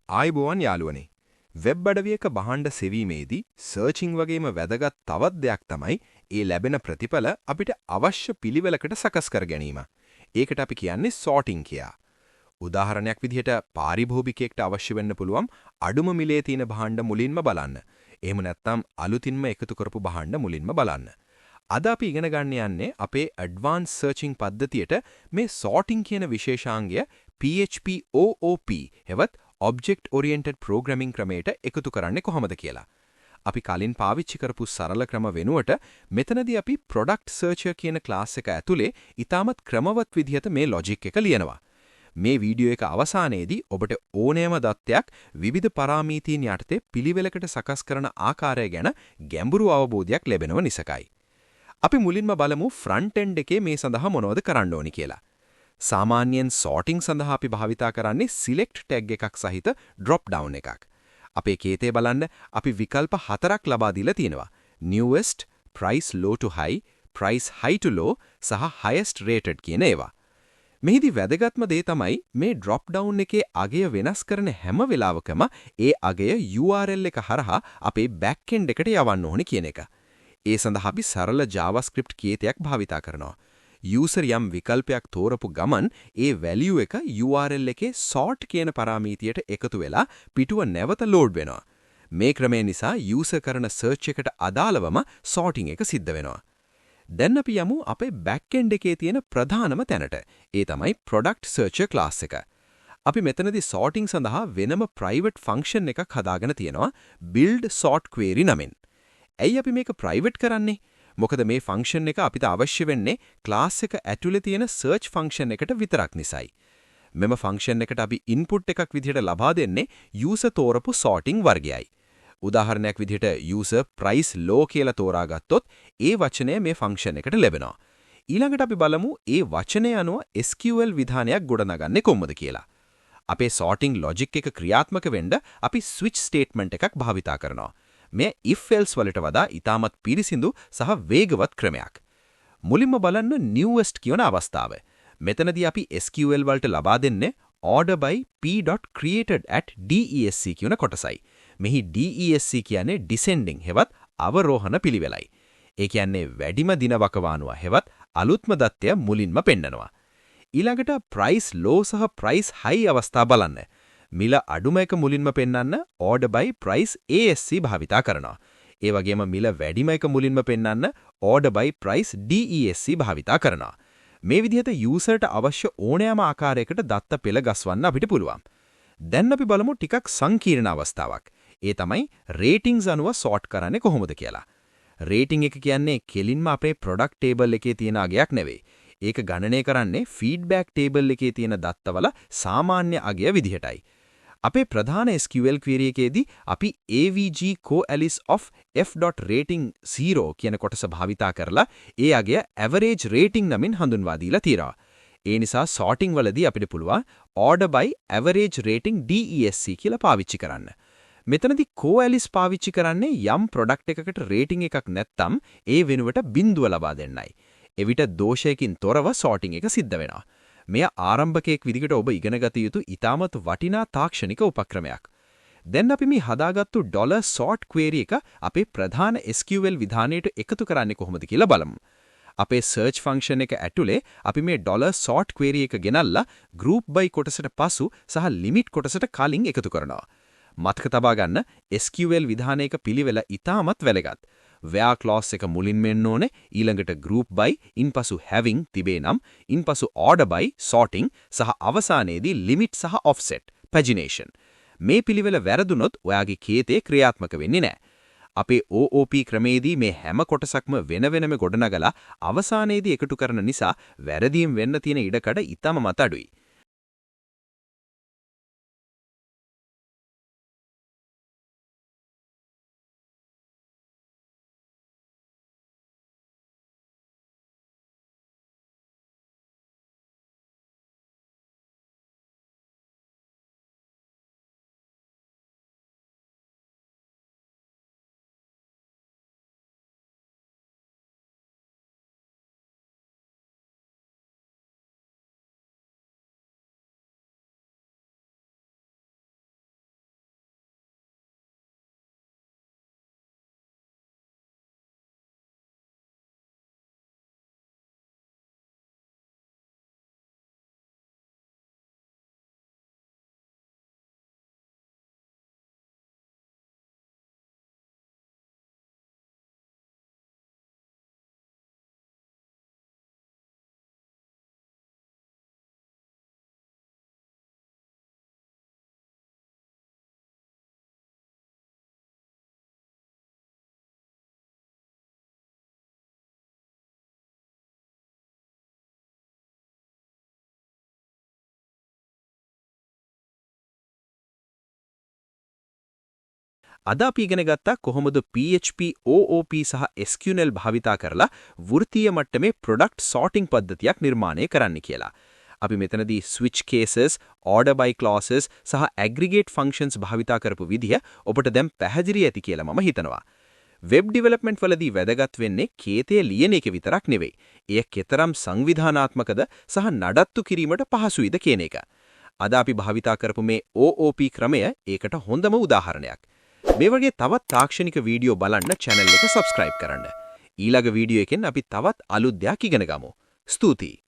ආයිබෝවන් යාළුවනේ. වෙබ් අඩවියක බහණ්ඩ සෙවීමේදී සර්චිං වගේම වැදගත් තවත් දෙයක් තමයි ඒ ලැබෙන ප්‍රතිඵල අපිට අවශ්‍ය පිළිවෙලකට සකස් කර ගැනීම. ඒකට අපි කියන්නේ සෝටිං කියා. උදාහරණයක් විදිහට පාරිභෝගිකයෙක්ට අවශ්‍ය වෙන්න පුළුවන් අඩුම මිලේ තියෙන බහණ්ඩ මුලින්ම බලන්න. එහෙම නැත්නම් අලුතින්ම එකතු කරපු බහණ්ඩ මුලින්ම බලන්න. අද අපි ඉගෙන ගන්න යන්නේ අපේ ඇඩ්වාන්ස් සර්චිං පද්ධතියට මේ සෝටිං කියන විශේෂාංගය PHP OOP හෙවත් Object Oriented Programming ක්‍රමයට එකතු කරන්නේ කොහොමද කියලා. අපි කලින් පාවිච්චි කරපු සරල ක්‍රම වෙනුවට මෙතනදී අපි Product Searcher කියන ක්ලාස් එක ඇතුලේ ඊටමත් ක්‍රමවත් විදිහට මේ ලොජික් එක ලියනවා. මේ වීඩියෝ එක අවසානයේදී ඔබට ඕනෑම දත්තයක් විවිධ පාරාමීතීන් යටතේ පිළිවෙලකට සකස් කරන ආකාරය ගැන ගැඹුරු අවබෝධයක් ලැබෙනව නිසායි. අපි මුලින්ම බලමු ෆ්‍රන්ට් එන්ඩ් එකේ මේ සඳහා මොනවද කරන්න ඕනි කියලා. සාමාන්‍යයෙන් sorting සඳහා අපි භාවිතා කරන්නේ select tag එකක් සහිත drop down එකක්. අපේ කේතේ බලන්න අපි විකල්ප 4ක් ලබා දීලා තියෙනවා. newest, price low to high, price high to low සහ highest rated කියන ඒවා. මෙහිදී වැදගත්ම දේ තමයි මේ drop down එකේ අගය වෙනස් කරන හැම වෙලාවකම ඒ අගය URL එක හරහා අපේ back end එකට යවන්න ඕනේ කියන එක. ඒ සඳහා අපි සරල JavaScript කේතයක් භාවිතා කරනවා. user යම් විකල්පයක් තෝරපු ගමන් ඒ value එක URL එකේ sort කියන පාරාමීතියට එකතු වෙලා පිටුව නැවත load වෙනවා. මේ ක්‍රමය නිසා user කරන search එකට අදාළවම sorting එක සිද්ධ වෙනවා. දැන් අපි යමු අපේ backend එකේ තියෙන ප්‍රධානම තැනට. ඒ තමයි product searcher class එක. අපි මෙතනදී sorting සඳහා වෙනම private function එකක් හදාගෙන තියෙනවා build sort query නමින්. ඇයි අපි මේක private කරන්නේ? මොකද මේ ෆන්ක්ෂන් එක අපිට අවශ්‍ය වෙන්නේ ක්ලාස් එක ඇතුලේ තියෙන search ෆන්ක්ෂන් එකට විතරක් නිසායි. මෙම ෆන්ක්ෂන් එකට අපි input එකක් විදිහට ලබා දෙන්නේ user තෝරපු sorting වර්ගයයි. උදාහරණයක් විදිහට user price low කියලා තෝරාගත්තොත් ඒ වචනය මේ ෆන්ක්ෂන් එකට ලැබෙනවා. ඊළඟට අපි බලමු ඒ වචනය අනුව SQL විධානයක් ගොඩනගන්නේ කොහොමද කියලා. අපේ sorting logic එක ක්‍රියාත්මක වෙන්න අපි switch statement එකක් භාවිතා කරනවා. මේ if else වලට වඩා ඉතාමත් පිරිසිදු සහ වේගවත් ක්‍රමයක්. මුලින්ම බලන්න newest කියන අවස්ථාව. මෙතනදී අපි SQL වලට ලබා දෙන්නේ order by p.created@desc කියන කොටසයි. මෙහි desc කියන්නේ descending හෙවත් අවරෝහණ පිළිවෙලයි. ඒ කියන්නේ වැඩිම දින වකවානුව හෙවත් අලුත්ම දත්තය මුලින්ම පෙන්නනවා. ඊළඟට price low සහ price high අවස්ථා බලන්න. මිල අඩුම එක මුලින්ම පෙන්වන්න order by price ASC භාවිතා කරනවා. ඒ වගේම මිල වැඩිම එක මුලින්ම පෙන්වන්න order by price DESC භාවිතා කරනවා. මේ විදිහට යූසර්ට අවශ්‍ය ඕනෑම ආකාරයකට දත්ත පෙළ ගස්වන්න අපිට පුළුවන්. දැන් අපි බලමු ටිකක් සංකීර්ණ අවස්ථාවක්. ඒ තමයි ratings අනුව sort කරන්නේ කොහොමද කියලා. rating එක කියන්නේ කෙලින්ම අපේ product table එකේ තියෙන අගයක් නෙවෙයි. ඒක ගණනය කරන්නේ feedback table එකේ තියෙන දත්තවල සාමාන්‍ය අගය විදිහටයි. අපේ ප්‍රධාන SQL query එකේදී අපි avg coalice of f.rating0 කියන කොටස භාවිතා කරලා ඒ අගය average rating නමින් හඳුන්වා දීලා තියෙනවා. ඒ නිසා sorting වලදී අපිට පුළුවන් order by average rating DESC කියලා පාවිච්චි කරන්න. මෙතනදී coalice පාවිච්චි කරන්නේ යම් product එකකට rating එකක් නැත්නම් ඒ වෙනුවට බිඳුව ලබා දෙන්නයි. එවිට දෝෂයකින් තොරව sorting එක සිද්ධ වෙනවා. මෙය ආරම්භකයෙක් විදිහට ඔබ ඉගෙනගත යුතු ඉතාමත් වටිනා තාක්ෂණික උපක්‍රමයක්. දැන් අපි මේ හදාගත්තු $sort query එක අපේ ප්‍රධාන SQL විධානයට එකතු කරන්නේ කොහොමද කියලා බලමු. අපේ search function එක ඇතුලේ අපි මේ $sort query එක ගෙනල්ලා group by කොටසට පසු සහ limit කොටසට කලින් එකතු කරනවා. මතක තබා ගන්න SQL විධානයක පිළිවෙල ඉතාමත් වැදගත්. where clause එක මුලින්ම එන්න ඕනේ, ඊළඟට group by, ඉන්පසු having තිබේ නම්, ඉන්පසු order by sorting සහ අවසානයේදී limit සහ offset pagination. මේ පිළිවෙල වැරදුනොත් ඔයාගේ කේතේ ක්‍රියාත්මක වෙන්නේ නැහැ. අපේ OOP ක්‍රමයේදී මේ හැම කොටසක්ම වෙන වෙනම ගොඩනගලා අවසානයේදී එකතු කරන නිසා වැරදීම් වෙන්න තියෙන ඉඩකඩ ඉතාමත් අඩුයි. අද අපි ඉගෙන ගත්තා කොහොමද PHP OOP සහ SQL භාවිතා කරලා වෘත්තීය මට්ටමේ product sorting පද්ධතියක් නිර්මාණය කරන්න කියලා. අපි මෙතනදී switch cases, order by clauses සහ aggregate functions භාවිතා කරපු විදිහ ඔබට දැන් පැහැදිලි ඇති කියලා මම හිතනවා. වෙබ් ඩෙවලොප්මන්ට් වලදී වැදගත් වෙන්නේ කේතය ලියන එක විතරක් නෙවෙයි. එය කෙතරම් සංවිධානාත්මකද සහ නඩත්තු කිරීමට පහසුයිද කියන එක. අද අපි භාවිතා කරපු මේ OOP ක්‍රමය ඒකට හොඳම උදාහරණයක්. මේ වගේ තවත් තාක්ෂණික වීඩියෝ බලන්න channel එක subscribe කරන්න. ඊළඟ වීඩියෝ එකෙන් අපි තවත් අලුත් දෙයක් ඉගෙන ගමු. ස්තුතියි.